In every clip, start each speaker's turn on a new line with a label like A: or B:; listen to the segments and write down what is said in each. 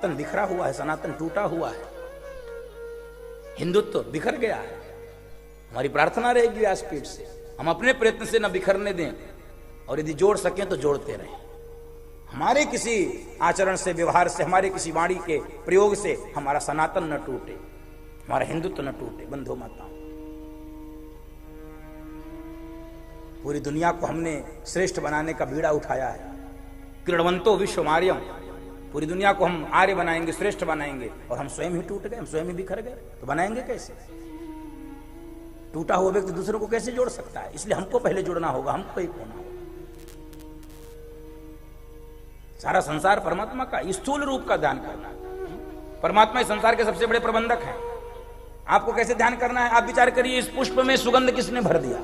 A: सनातन बिखरा हुआ है, सनातन टूटा हुआ है, हिंदुत्व बिखर गया है। हमारी प्रार्थना रहेगी व्यासपीठ से हम अपने प्रयत्न से न बिखरने दें, और यदि जोड़ सकें तो जोड़ते रहें। हमारे किसी आचरण से, व्यवहार से, हमारे किसी वाणी के प्रयोग से हमारा सनातन न टूटे, हमारा हिंदुत्व न टूटे। बंधु माताओं, पूरी दुनिया को हमने श्रेष्ठ बनाने का बीड़ा उठाया है। क्रीडवंतो विश्वमार्यम, पूरी दुनिया को हम आर्य बनाएंगे, श्रेष्ठ बनाएंगे, और हम स्वयं ही टूट गए, हम स्वयं ही बिखर गए, तो बनाएंगे कैसे? टूटा हुआ व्यक्ति दूसरों को कैसे जोड़ सकता है? इसलिए हमको पहले जुड़ना होगा, हमको एक होना होगा। सारा संसार परमात्मा का, स्थूल रूप का ध्यान करना। परमात्मा इस संसार के सबसे बड़े प्रबंधक हैं। आपको कैसे ध्यान करना है? आप विचार करिए, इस पुष्प में सुगंध किसने भर दिया?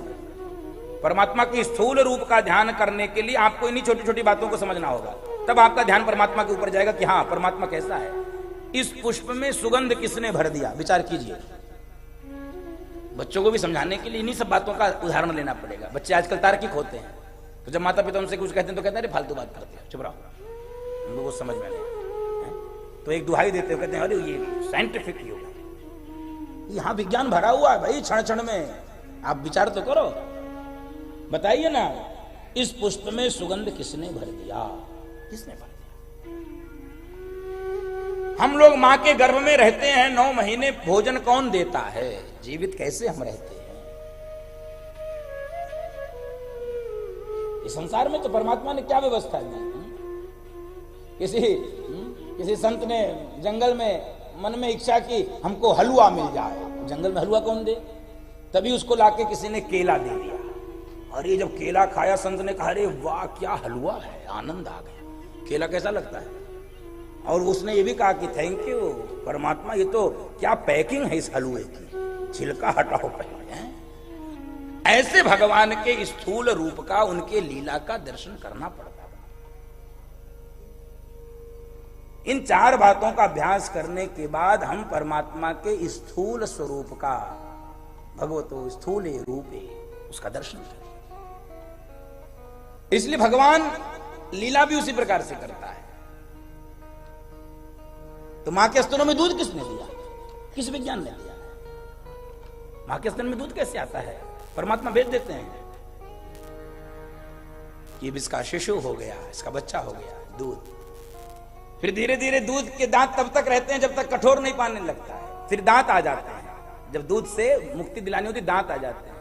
A: परमात्मा की स्थूल रूप का ध्यान करने के लिए आपको इन्हीं छोटी छोटी बातों को समझना होगा, तब आपका ध्यान परमात्मा के ऊपर जाएगा कि हाँ, परमात्मा कैसा है। इस पुष्प में सुगंध किसने भर दिया? विचार कीजिए। बच्चों को भी समझाने के लिए इन्हीं सब बातों का उदाहरण लेना पड़ेगा। बच्चे आजकल तार्किक होते हैं, तो जब माता पिता उनसे कुछ कहते हैं तो कहते हैं अरे फालतू बात करते हैं, चुप रहो, हम लोगों को समझ में नहीं। तो एक दुहाई देते हो, कहते हैं अरे ये साइंटिफिक युग, यहां विज्ञान भरा हुआ है भाई, क्षण क्षण में आप विचार तो करो। बताइए ना, इस पुष्प में सुगंध किसने भर दिया? किसने भर दिया? हम लोग मां के गर्भ में रहते हैं 9 महीने, भोजन कौन देता है? जीवित कैसे हम रहते हैं? इस संसार में तो परमात्मा ने क्या व्यवस्था दी? किसी संत ने जंगल में मन में इच्छा की हमको हलवा मिल जाए, जंगल में हलवा कौन दे? तभी उसको लाके किसी ने केला दे दिया, और ये जब केला खाया संत ने कहा अरे वाह क्या हलवा है, आनंद आ गया। केला कैसा लगता है? और उसने ये भी कहा कि थैंक यू परमात्मा, ये तो क्या पैकिंग है इस हलवे की, छिलका हटाओ पहले। ऐसे भगवान के स्थूल रूप का, उनके लीला का दर्शन करना पड़ता है। इन 4 बातों का अभ्यास करने के बाद हम परमात्मा के स्थूल स्वरूप का, भगवतो स्थूले रूपे, उसका दर्शन करें। इसलिए भगवान लीला भी उसी प्रकार से करता है। तो मां के स्तनों में दूध किसने दिया? किस विज्ञान ने दिया? मां के स्तन में दूध कैसे आता है? परमात्मा भेज देते हैं कि इसका शिशु हो गया, इसका बच्चा हो गया, दूध। फिर धीरे धीरे दूध के दांत तब तक रहते हैं जब तक कठोर नहीं पाने लगता है, फिर दांत आ जाते हैं। जब दूध से मुक्ति दिलानी होती, दांत आ जाते हैं,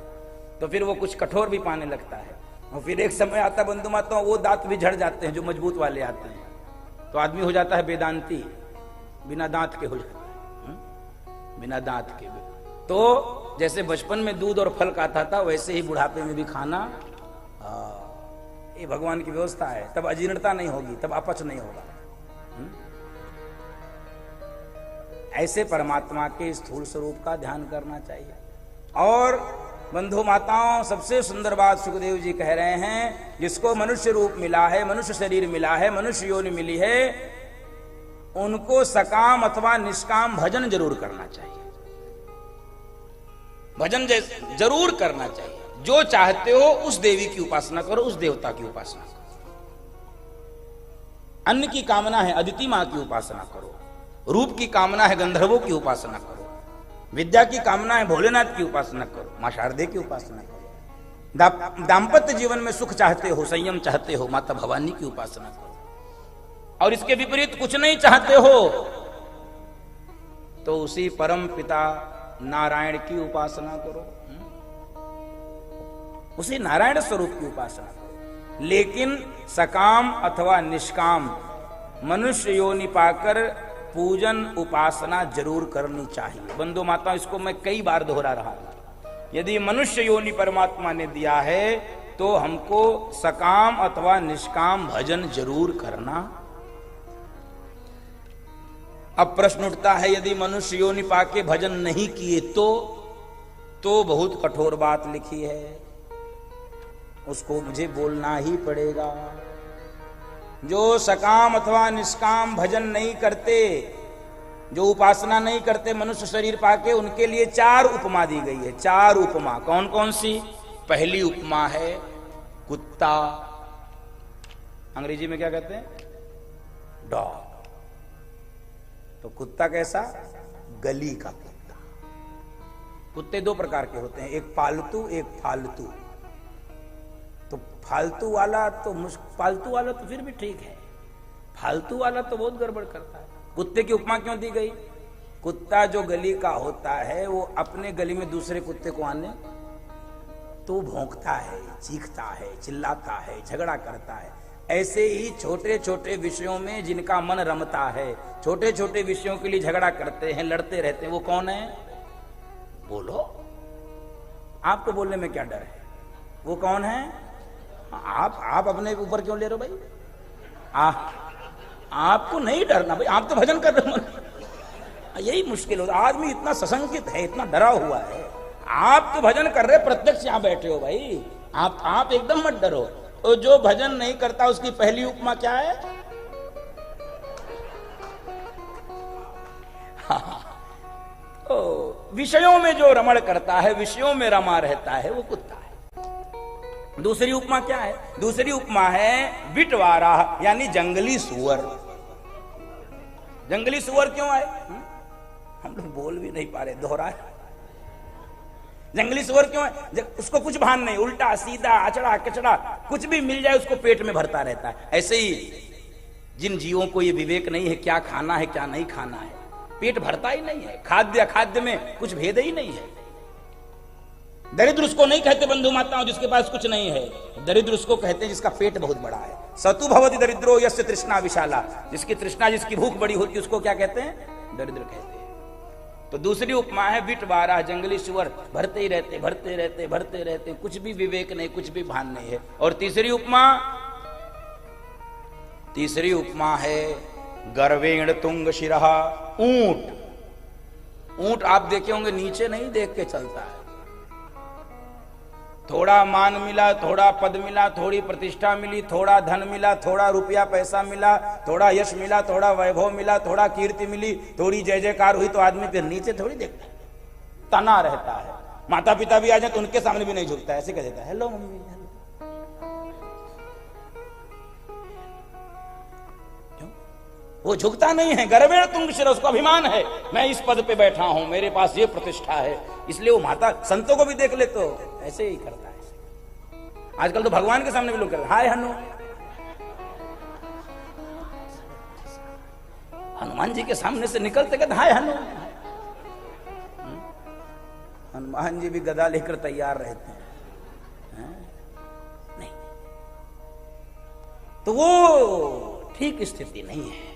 A: तो फिर वो कुछ कठोर भी पाने लगता है। और फिर एक समय आता बंधु माताओं, वो दांत भी झड़ जाते हैं जो मजबूत वाले आते हैं, तो आदमी हो जाता है वेदांती, बिना दांत के हो जाता है, बिना दांत के। तो जैसे बचपन में दूध और फल खाता था, वैसे ही बुढ़ापे में भी खाना, ये भगवान की व्यवस्था है। तब अजीर्णता नहीं होगी, तब अपच नहीं होगा। ऐसे परमात्मा के स्थूल स्वरूप का ध्यान करना चाहिए। और बंधु माताओं, सबसे सुंदर बात सुखदेव जी कह रहे हैं, जिसको मनुष्य रूप मिला है, मनुष्य शरीर मिला है, मनुष्य योनि मिली है, उनको सकाम अथवा निष्काम भजन जरूर करना चाहिए। भजन जरूर करना चाहिए। जो चाहते हो उस देवी की उपासना करो, उस देवता की उपासना करो। अन्न की कामना है अदिति मां की उपासना करो, रूप की कामना है गंधर्वों की उपासना करो, विद्या की कामना है भोलेनाथ की उपासना करो, मां शारदे की उपासना करो। दाम्पत्य जीवन में सुख चाहते हो, संयम चाहते हो, माता भवानी की उपासना करो। और इसके विपरीत कुछ नहीं चाहते हो तो उसी परम पिता नारायण की उपासना करो, उसी नारायण स्वरूप की उपासना करो। लेकिन सकाम अथवा निष्काम मनुष्य योनि पाकर पूजन उपासना जरूर करनी चाहिए। बंधु माता, इसको मैं कई बार दोहरा रहा हूं। यदि मनुष्य योनि परमात्मा ने दिया है तो हमको सकाम अथवा निष्काम भजन जरूर करना। अब प्रश्न उठता है, यदि मनुष्य योनि पाके भजन नहीं किए तो बहुत कठोर बात लिखी है, उसको मुझे बोलना ही पड़ेगा। जो सकाम अथवा निष्काम भजन नहीं करते, जो उपासना नहीं करते मनुष्य शरीर पाके, उनके लिए 4 उपमा दी गई है। 4 उपमा। कौन कौन सी? पहली उपमा है कुत्ता, अंग्रेजी में क्या कहते हैं? डॉग। तो कुत्ता कैसा? गली का कुत्ता। कुत्ते दो प्रकार के होते हैं, एक पालतू एक फालतू। तो फालतू वाला तो पालतू वाला तो फिर भी ठीक है, फालतू वाला तो बहुत गड़बड़ करता है। कुत्ते की उपमा क्यों दी गई? कुत्ता जो गली का होता है वो अपने गली में दूसरे कुत्ते को आने तो भौंकता है, चीखता है, चिल्लाता है, झगड़ा करता है। ऐसे ही छोटे छोटे विषयों में जिनका मन रमता है, छोटे छोटे विषयों के लिए झगड़ा करते हैं, लड़ते रहते हैं, वो कौन है? बोलो, आपको बोलने में क्या डर है? वो कौन है? आप अपने ऊपर क्यों ले रहे हो भाई? आपको नहीं डरना भाई, आप तो भजन कर रहे हो। यही मुश्किल होता, आदमी इतना सशंकित है, इतना डरा हुआ है। आप तो भजन कर रहे, प्रत्यक्ष यहां बैठे हो भाई, आप एकदम मत डरो। तो जो भजन नहीं करता उसकी पहली उपमा क्या है? तो विषयों में जो रमण करता है, विषयों में रमा रहता है, वो कुत्ता है। दूसरी उपमा क्या है? दूसरी उपमा है बिटवारा, यानी जंगली सुअर। जंगली सुअर क्यों आए? हम लोग बोल भी नहीं पा रहे, दोहराए। जंगली सुअर क्यों है? उसको कुछ भान नहीं, उल्टा सीधा अचड़ा कचड़ा कुछ भी मिल जाए उसको पेट में भरता रहता है। ऐसे ही जिन जीवों को ये विवेक नहीं है क्या खाना है क्या नहीं खाना है, पेट भरता ही नहीं है, खाद्य अखाद्य में कुछ भेद ही नहीं है। दरिद्र उसको नहीं कहते बंधु माताओं जिसके पास कुछ नहीं है, दरिद्र उसको कहते हैं जिसका पेट बहुत बड़ा है। सतु भवति दरिद्रो यस्य तृष्णा विशाला, जिसकी तृष्णा, जिसकी भूख बड़ी होती है उसको क्या कहते हैं? दरिद्र कहते हैं। तो दूसरी उपमा है बिटवारा, जंगली सुअर, भरते ही रहते भरते रहते भरते रहते, कुछ भी विवेक नहीं, कुछ भी भान नहीं है। और तीसरी उपमा है गर्वेण तुंग शिरः, ऊंट। ऊंट आप देखे होंगे नीचे नहीं देख के चलता है। थोड़ा मान मिला, थोड़ा पद मिला, थोड़ी प्रतिष्ठा मिली, थोड़ा धन मिला, थोड़ा रुपया पैसा मिला, थोड़ा यश मिला, थोड़ा वैभव मिला, थोड़ा कीर्ति मिली, थोड़ी जय जयकार हुई तो आदमी फिर नीचे थोड़ी देखता है, तना रहता है। माता पिता भी आ जाए तो उनके सामने भी नहीं झुकता, ऐसे कह देता है हेलो मम्मी हेलो। वो झुकता नहीं है। गर्वेण तुंग शिरः, उसको अभिमान है मैं इस पद पे बैठा हूं, मेरे पास ये प्रतिष्ठा है, इसलिए वो माता संतों को भी देख ले तो ऐसे ही करता है। आजकल तो भगवान के सामने भी लोग करते हाय हनु, हनुमान जी के सामने से निकलते कहते हाय हनु। हनुमान जी भी गदा लेकर तैयार रहते हैं, नहीं, तो वो ठीक स्थिति नहीं है।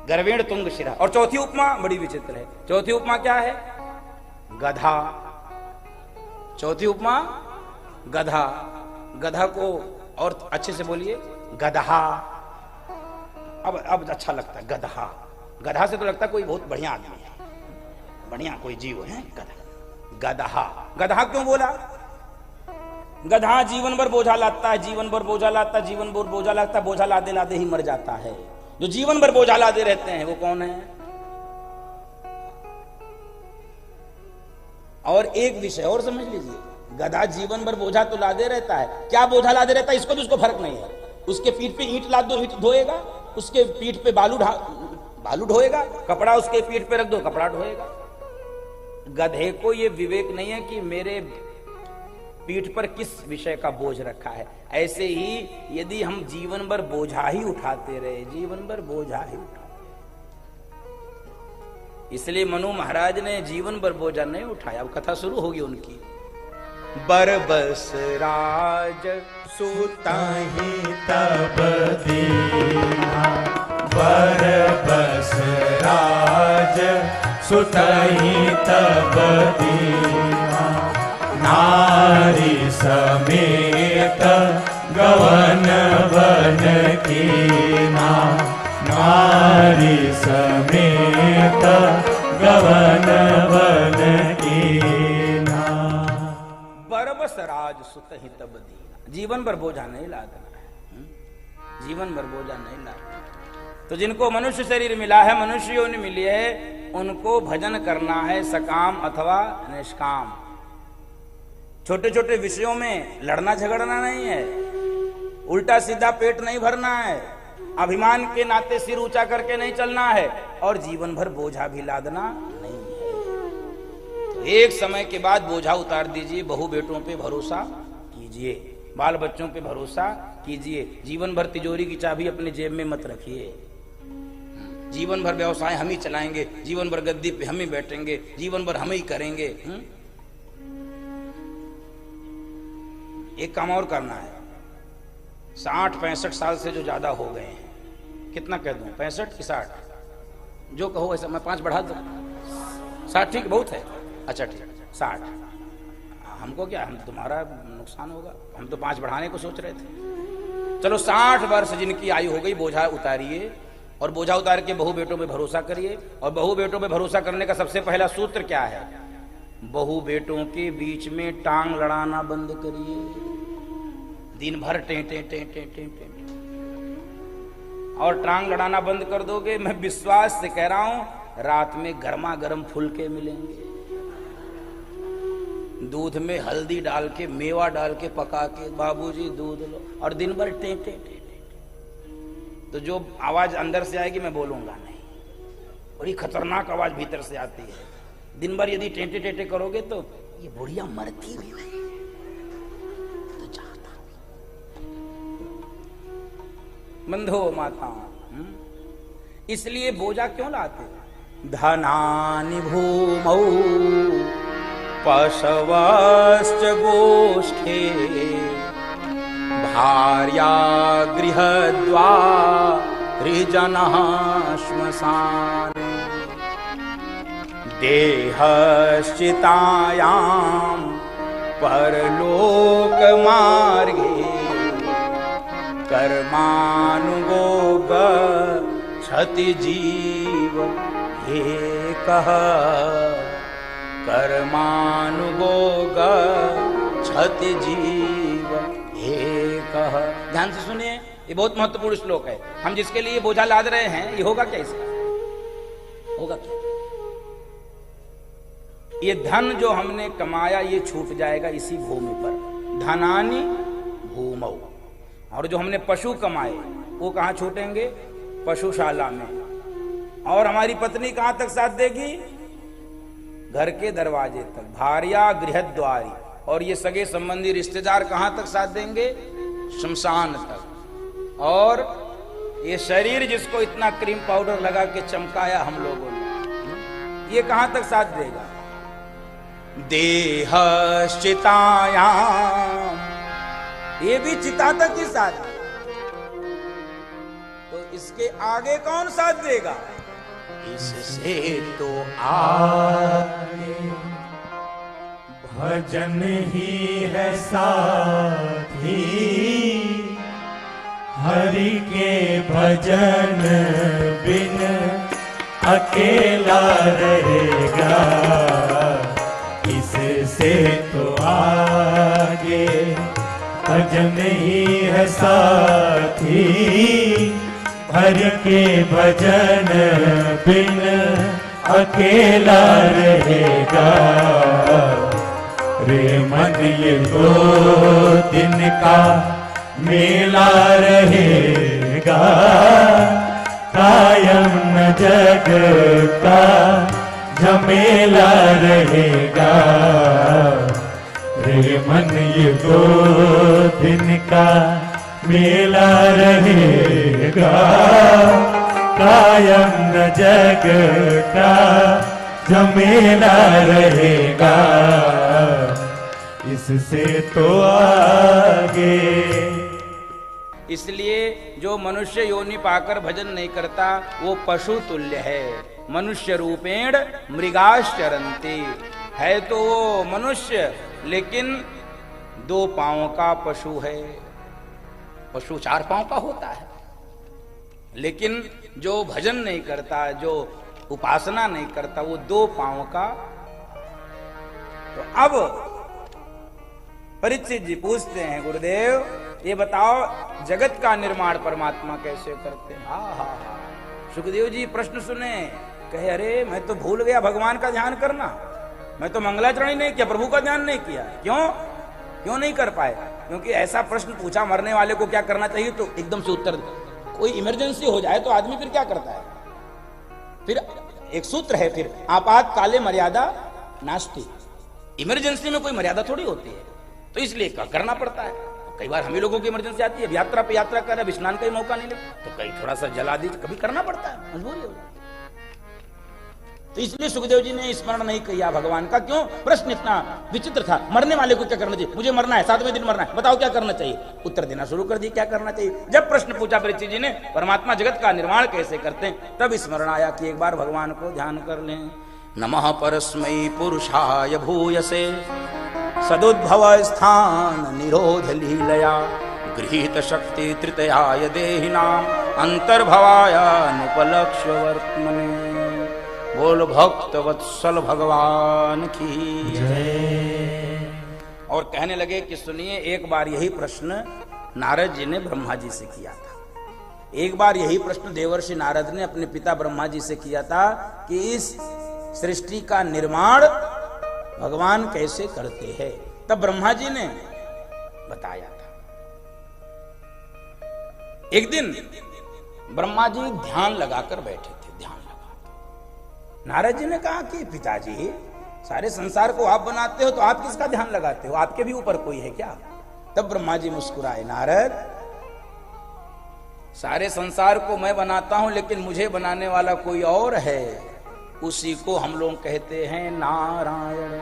A: गर्वेण तुंग शिरः। और चौथी उपमा बड़ी विचित्र है। चौथी उपमा क्या है? गधा। चौथी उपमा गधा। गधा को और अच्छे से बोलिए, गधा। अब अच्छा लगता है गधा। गधा से तो लगता है कोई बहुत बढ़िया आदमी है, बढ़िया कोई जीव है गधा। गधा। गधा क्यों बोला? गधा जीवन भर बोझा लाता है, जीवन भर बोझा लाता, जीवन भर बोझा लाता, बोझा लादे लादे ही मर जाता है। जो जीवन भर बोझा लादे रहते हैं वो कौन है? और एक विषय और समझ लीजिए, गधा जीवन भर बोझा तो लादे रहता है, क्या बोझा लादे रहता है इसको भी उसको फर्क नहीं है। उसके पीठ पे ईंट लाद दो, ईंट ढोएगा, उसके पीठ पे बालू ढोएगा, कपड़ा उसके पीठ पे रख दो, कपड़ा ढोएगा। गधे को ये विवेक नहीं है कि मेरे पीठ पर किस विषय का बोझ रखा है। ऐसे ही यदि हम जीवन भर बोझा ही उठाते रहे, जीवन भर बोझा ही उठाते, इसलिए मनु महाराज ने जीवन भर बोझा नहीं उठाया। अब कथा शुरू होगी उनकी। बरबस राज सुताहि तब दीना, बरबस राज सुताहि तब दीना, नारी समेत गवन बन कीना, नारी समेत गवन बन कीना। बरबस राज सुतहि तब दीना। जीवन भर बोझा नहीं लादना है, जीवन भर बोझा नहीं लादना। तो जिनको मनुष्य शरीर मिला है, मनुष्य योनि मिली है, उनको भजन करना है सकाम अथवा निष्काम। छोटे छोटे विषयों में लड़ना झगड़ना नहीं है, उल्टा सीधा पेट नहीं भरना है, अभिमान के नाते सिर ऊंचा करके नहीं चलना है और जीवन भर बोझा भी लादना नहीं है। तो एक समय के बाद बोझा उतार दीजिए, बहू बेटों पे भरोसा कीजिए, बाल बच्चों पे भरोसा कीजिए। जीवन भर तिजोरी की चाबी अपने जेब में मत रखिए। जीवन भर व्यवसाय हम ही चलाएंगे, जीवन भर गद्दी पे हम ही बैठेंगे, जीवन भर हम ही करेंगे। एक काम और करना है। 60-65 साल से जो ज्यादा हो गए हैं, कितना कह दूं, 65 कि 60, जो कहो ऐसा, मैं 5 बढ़ा दूं। 60 ठीक बहुत है, अच्छा ठीक 60। हमको क्या, हम तुम्हारा नुकसान होगा, हम तो 5 बढ़ाने को सोच रहे थे। चलो 60 वर्ष जिनकी आयु हो गई, बोझा उतारिए और बोझा उतार के बहू बेटों पे भरोसा करिए। और बहू बेटों पे भरोसा करने का सबसे पहला सूत्र क्या है? बहू बेटों के बीच में टांग लड़ाना बंद करिए। दिन भर टे टे टे टे टे टे और टांग लड़ाना बंद कर दोगे, मैं विश्वास से कह रहा हूं, रात में गर्मा गर्म फुलके मिलेंगे, दूध में हल्दी डाल के, मेवा डाल के पका के, बाबूजी दूध लो, और दिन भर टे टे टे। तो जो आवाज अंदर से आएगी मैं बोलूंगा नहीं, बड़ी खतरनाक आवाज भीतर से आती है। दिन भर यदि टेंटे टेंटे करोगे तो ये बुढ़िया मरती भी नहीं तो चाहता बंधो माता। इसलिए बोझा क्यों लाते? धनानि भूमौ पशवश्च गोष्ठे भार्या गृहद्वारिजनः श्मशाने देहश्चितायां परलोकमार्गे कर्मानुगो गच्छति जीव एकः कर्मानुगो गच्छति जीव एकः। ध्यान से सुनिए, ये बहुत महत्वपूर्ण श्लोक है। हम जिसके लिए बोझा लाद रहे हैं, ये होगा क्या? इसका होगा क्या? ये धन जो हमने कमाया ये छूट जाएगा इसी भूमि पर। धनानि भूमौ। और जो हमने पशु कमाए वो कहां छूटेंगे? पशुशाला में। और हमारी पत्नी कहां तक साथ देगी? घर के दरवाजे तक। भार्या गृहद्वारी। और ये सगे संबंधी रिश्तेदार कहां तक साथ देंगे? शमशान तक। और ये शरीर जिसको इतना क्रीम पाउडर लगा के चमकाया हम लोगों ने, ये कहां तक साथ देगा? देहश्चितायां, ये भी चिता तक ही साथ। तो इसके आगे कौन साथ देगा? इससे तो आगे
B: भजन ही है साथी, हरि के भजन बिन अकेला रहेगा। इससे तो आगे भजन ही है साथी, हरि के भजन बिन अकेला रहेगा। रे मन ये 2 दिन का मेला रहेगा, कायम न जग का झमेला रहेगा। रे मन ये 2 दिन का मेला रहेगा, कायम न जग का झमेला रहेगा। इससे तो आगे।
A: इसलिए जो मनुष्य योनि पाकर भजन नहीं करता वो पशु तुल्य है। मनुष्य रूपेण मृगाश्चरन्ति। है तो वो मनुष्य लेकिन 2 पांवों का पशु है। पशु 4 पांव का होता है, लेकिन जो भजन नहीं करता, जो उपासना नहीं करता, वो 2 पांव का। तो अब परीक्षित जी पूछते हैं, गुरुदेव ये बताओ जगत का निर्माण परमात्मा कैसे करते हैं? हा। सुखदेव जी प्रश्न सुने, कहे अरे मैं तो भूल गया भगवान का ध्यान करना, मैं तो मंगलाचरण ही नहीं किया, प्रभु का ध्यान नहीं किया। क्यों नहीं कर पाए? क्योंकि ऐसा प्रश्न पूछा, मरने वाले को क्या करना चाहिए? तो एकदम से उत्तर कोई इमरजेंसी हो जाए तो आदमी फिर क्या करता है? फिर एक सूत्र है, फिर आपात काले मर्यादा नास्ति। इमरजेंसी में कोई मर्यादा थोड़ी होती है, तो इसलिए करना पड़ता है। कई बार हमें लोगों की इमरजेंसी आती है, यात्रा पे यात्रा कर रहे हैं, स्नान का ही मौका नहीं मिला तो कहीं थोड़ा सा जला दी, कभी करना पड़ता है, मजबूरी हो जाती है। तो इसलिए सुखदेव जी ने स्मरण नहीं किया भगवान का। क्यों? प्रश्न इतना विचित्र था, मरने वाले को क्या करना चाहिए? मुझे मरना है, 7वें दिन मरना है, बताओ क्या करना चाहिए? उत्तर देना शुरू कर दी क्या करना चाहिए। जब प्रश्न पूछा परीक्षित जी ने परमात्मा जगत का निर्माण कैसे करते हैं, तब स्मरण आया कि एक बार भगवान को ध्यान कर लें। नमः परस्मै पुरुषाय भूयसे सदुद्भव स्थान निरोध लीलया गृहीत शक्ति तृतीयाय देहिनाम अंतर्भवाय अनुपलक्ष्य वर्तमने। बोल भक्त वत्सल भगवान की जय। और कहने लगे कि सुनिए, एक बार यही प्रश्न नारद जी ने ब्रह्मा जी से किया था। एक बार यही प्रश्न देवर्षि नारद ने अपने पिता ब्रह्मा जी से किया था कि इस सृष्टि का निर्माण भगवान कैसे करते हैं। तब ब्रह्मा जी ने बताया था। एक दिन ब्रह्मा जी ध्यान लगाकर बैठे थे, ध्यान लगा। नारद जी ने कहा कि पिताजी, सारे संसार को आप बनाते हो तो आप किसका ध्यान लगाते हो? आपके भी ऊपर कोई है क्या? तब ब्रह्मा जी मुस्कुराए, नारद, सारे संसार को मैं बनाता हूं, लेकिन मुझे बनाने वाला कोई और है, उसी को हम लोग कहते हैं नारायण।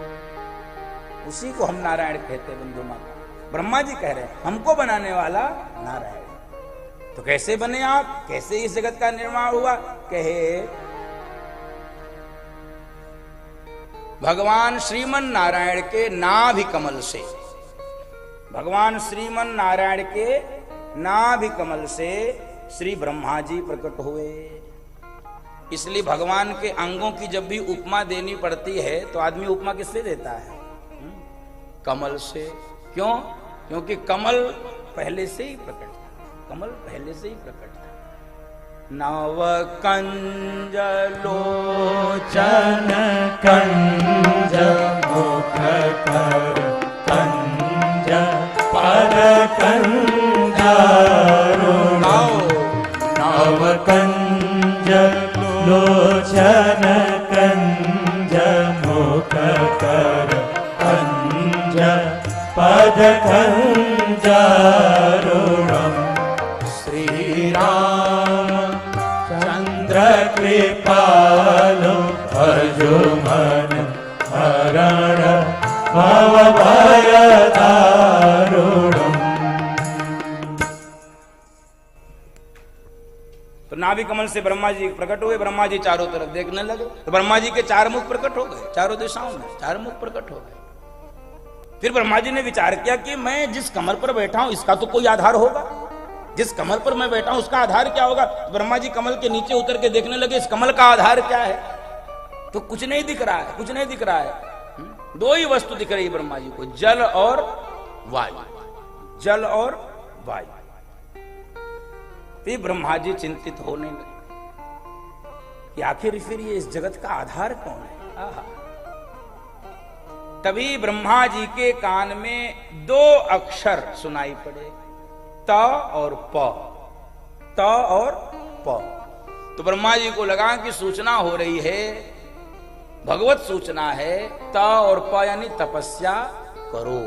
A: उसी को हम नारायण कहते हैं बंधु माता। ब्रह्मा जी कह रहे हैं हमको बनाने वाला नारायण। तो कैसे बने आप? कैसे इस जगत का निर्माण हुआ? कहे भगवान श्रीमन नारायण के नाभि कमल से, भगवान श्रीमन नारायण के नाभि कमल से श्री ब्रह्मा जी प्रकट हुए। इसलिए भगवान के अंगों की जब भी उपमा देनी पड़ती है तो आदमी उपमा किससे देता है? कमल से। क्यों? क्योंकि कमल पहले से ही प्रकट था, कमल पहले से ही प्रकट था। नव कंज लोचन कंज मुख कर कंज पद कंज नव कंज लोचन कंज मुख कर कंज पद कंज श्री राम चंद्र कृपालु भजो मन हरण भव भय दारुणम्। तो नाभि कमल से ब्रह्मा जी प्रकट हुए। ब्रह्मा जी चारों तरफ देखने लगे तो ब्रह्मा जी के चार मुख प्रकट हो गए, चारों दिशाओं में चार मुख प्रकट हो गए। फिर ब्रह्मा जी ने विचार किया कि मैं जिस कमल पर बैठा हूं इसका तो कोई आधार होगा, जिस कमल पर मैं बैठा हूं उसका आधार क्या होगा? तो ब्रह्मा जी कमल के नीचे उतर के देखने लगे इस कमल का आधार क्या है? तो कुछ नहीं दिख रहा है, कुछ नहीं दिख रहा है। दो ही वस्तु दिख रही है ब्रह्मा जी को, जल और वायु, जल और वायु। फिर ब्रह्मा जी चिंतित होने लगे कि आखिर फिर ये इस जगत का आधार कौन है? तभी ब्रह्मा जी के कान में दो अक्षर सुनाई पड़े, त और प, त और प। तो ब्रह्मा जी को लगा कि सूचना हो रही है, भगवत सूचना है। त और प यानी तपस्या करो।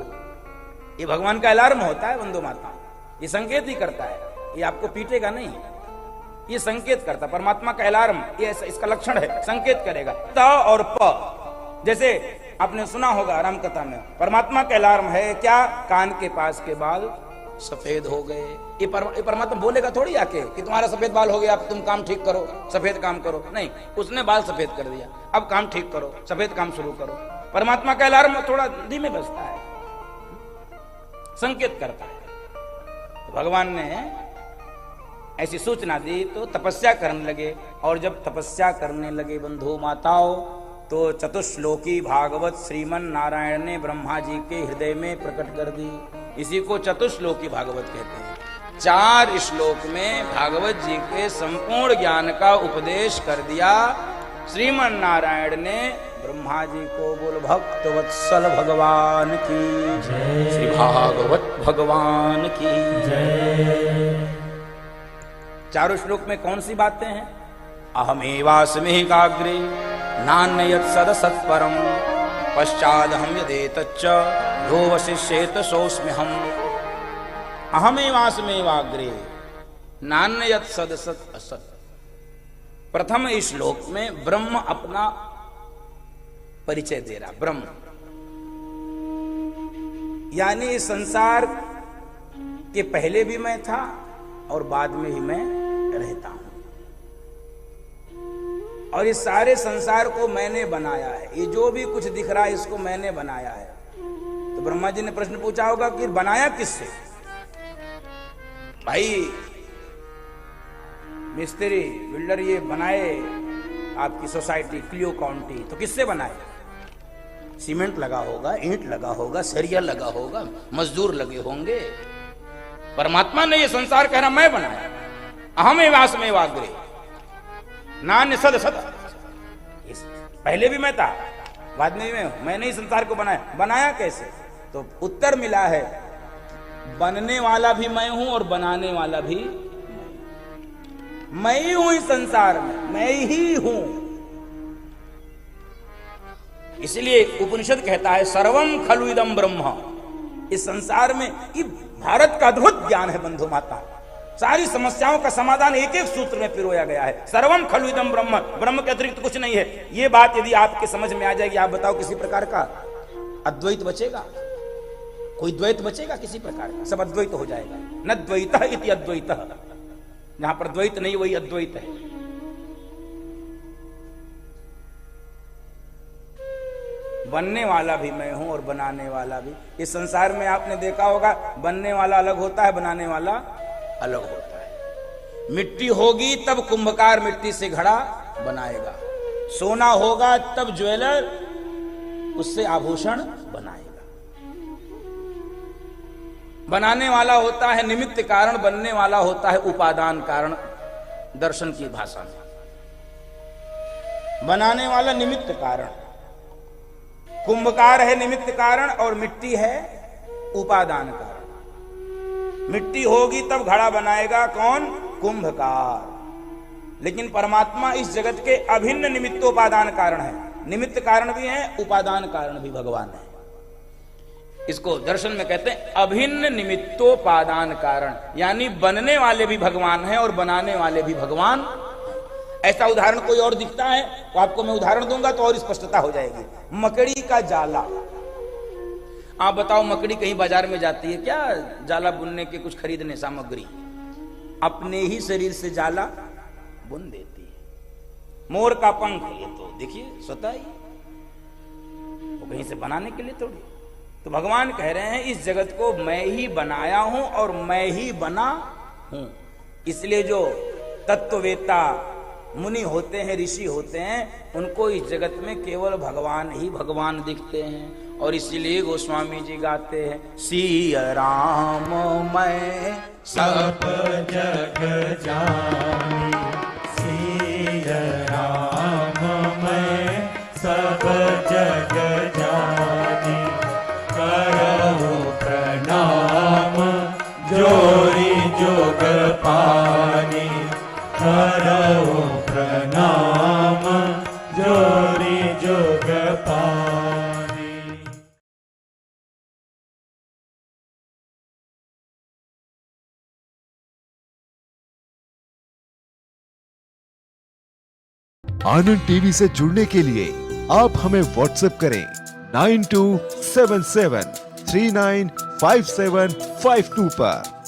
A: ये भगवान का अलार्म होता है बंधु माता, ये संकेत ही करता है, ये आपको पीटेगा नहीं, ये संकेत करता। परमात्मा का अलार्म ये इसका लक्षण है, संकेत करेगा। त और प, जैसे आपने सुना होगा राम कथा में, परमात्मा का अलार्म है क्या? कान के पास के बाल सफेद हो गए। ये परमात्मा बोलेगा थोड़ी आके कि तुम्हारा सफेद बाल हो गया, अब तुम काम ठीक करो, सफेद काम करो। नहीं, उसने बाल सफेद कर दिया, अब काम ठीक करो, सफेद काम शुरू करो। परमात्मा का अलार्म थोड़ा धीमे बजता है, संकेत करता है। तो भगवान ने ऐसी सूचना दी तो तपस्या करने लगे। और जब तपस्या करने लगे बंधु माताओं, तो चतुश्लोकी भागवत श्रीमन नारायण ने ब्रह्मा जी के हृदय में प्रकट कर दी। इसी को चतुश्लोकी भागवत कहते हैं। 4 श्लोक में भागवत जी के संपूर्ण ज्ञान का उपदेश कर दिया श्रीमन नारायण ने ब्रह्मा जी को। बोल भक्त वत्सल भगवान की जय, श्री भागवत भगवान की जय। चारों श्लोक में कौन सी बातें हैं? अहमेवास्मिकाग्रे नान्यत् सदसत्परम पश्चादहम यदेतच्च यो वशिष्येत सोऽस्म्यहम्। अहमेवास्मिकाग्रे नान्यत् सदसत् असत्। प्रथम इस श्लोक में ब्रह्म अपना परिचय दे रहा। ब्रह्म यानी इस संसार के पहले भी मैं था और बाद में ही मैं रहता हूं, और इस सारे संसार को मैंने बनाया है। ये जो भी कुछ दिख रहा है इसको मैंने बनाया है। तो ब्रह्मा जी ने प्रश्न पूछा होगा कि बनाया किससे? भाई मिस्त्री बिल्डर ये बनाए आपकी सोसाइटी क्लियो काउंटी, तो किससे बनाए? सीमेंट लगा होगा, ईंट लगा होगा, सरिया लगा होगा, मजदूर लगे होंगे। परमात्मा ने ये संसार कह रहा मैं बनाया। अहमेवास्मिकाग्रे नान्य सद सद। पहले भी मैं था, बाद में भी मैं हूं। मैंने ही संसार को बनाया। बनाया कैसे? तो उत्तर मिला है, बनने वाला भी मैं हूं और बनाने वाला भी मैं ही हूं। इस संसार में मैं ही हूं। इसलिए उपनिषद कहता है सर्वम खलु इदम ब्रह्म। इस संसार में ये भारत का अद्भुत ज्ञान है बंधु माता। सारी समस्याओं का समाधान एक एक सूत्र में पिरोया गया है। सर्वम खलु इदम ब्रह्म, ब्रह्म के अतिरिक्त कुछ नहीं है। ये बात यदि आपके समझ में आ जाएगी, आप बताओ किसी प्रकार का अद्वैत बचेगा? कोई द्वैत बचेगा किसी प्रकार का? सब अद्वैत हो जाएगा। न द्वैतः इति अद्वैतः। जहां पर द्वैत नहीं वही अद्वैत है। बनने वाला भी मैं हूं और बनाने वाला भी। इस संसार में आपने देखा होगा बनने वाला अलग होता है, बनाने वाला अलग होता है। मिट्टी होगी तब कुंभकार मिट्टी से घड़ा बनाएगा। सोना होगा तब ज्वेलर उससे आभूषण बनाएगा। बनाने वाला होता है निमित्त कारण, बनने वाला होता है उपादान कारण। दर्शन की भाषा में बनाने वाला निमित्त कारण, कुंभकार है निमित्त कारण और मिट्टी है उपादान कारण। मिट्टी होगी तब घड़ा बनाएगा कौन? कुंभकार। लेकिन परमात्मा इस जगत के अभिन्न निमित्तोपादान कारण है। निमित्त कारण भी है, उपादान कारण भी भगवान है। इसको दर्शन में कहते हैं अभिन्न निमित्तोपादान कारण, यानी बनने वाले भी भगवान हैं और बनाने वाले भी भगवान। ऐसा उदाहरण कोई और दिखता है तो आपको मैं उदाहरण दूंगा तो और स्पष्टता हो जाएगी। मकड़ी का जाला। आप बताओ मकड़ी कहीं बाजार में जाती है क्या जाला बुनने के कुछ खरीदने सामग्री? अपने ही शरीर से जाला बुन देती है। मोर का पंख ये तो देखिए स्वतः ही, वो कहीं से बनाने के लिए थोड़ी। तो भगवान कह रहे हैं इस जगत को मैं ही बनाया हूं और मैं ही बना हूं। इसलिए जो तत्ववेत्ता मुनि होते हैं, ऋषि होते हैं, उनको इस जगत में केवल भगवान ही भगवान दिखते हैं। और इसीलिए गोस्वामी जी गाते हैं सिया राम मैं
B: सब जग जानी, सिया राम मैं सब जग जानी। करहु प्रणाम जोरी जोग पानी, करहु प्रणाम जोरी जोग पानी।
C: आनंद टीवी से जुड़ने के लिए आप हमें व्हाट्सएप करें 9277395752 पर।